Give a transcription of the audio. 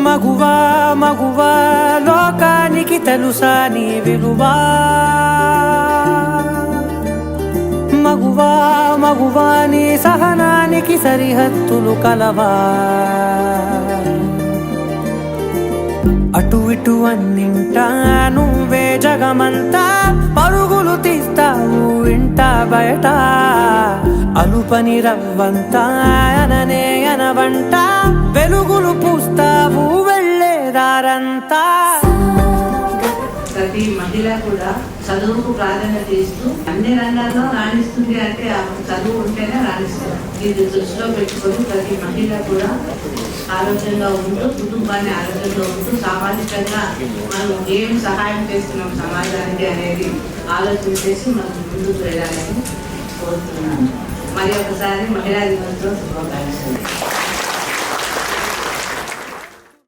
మగువా మగువా లోకానికి తెలుసా నీ విలువా మగువా మగువా నీ సహనానికి సరిహద్దులు కలవా అటు ఇటు అన్నింటా నువ్వే జగమంతా పరుగులు తీస్తావు ఇంట బయట అలుపని రవ్వంతా అననే అనవంట వెలుగులు పూస్తావు వెళ్ళేదారంతా. ప్రతి మహిళ కూడా చదువుకు ప్రాధాన్యత ఇస్తూ అన్ని రంగాల్లో రాణిస్తుంది అంటే చదువు ఉంటేనే రాణిస్తుంది. ఇది దృష్టిలో పెట్టుకొని ప్రతి మహిళ కూడా ఆరోగ్యంగా ఉంటూ కుటుంబాన్ని ఆరోగ్యంగా ఉంటూ సామాజికంగా మనం ఏం సహాయం చేస్తున్నాం సమాజానికి అనేది ఆలోచన చేసి మనం ముందుకు వెళ్ళాలని కోరుతున్నాను. మరి ఒకసారి మహిళా దినోత్సవం శుభాకాంక్షలు.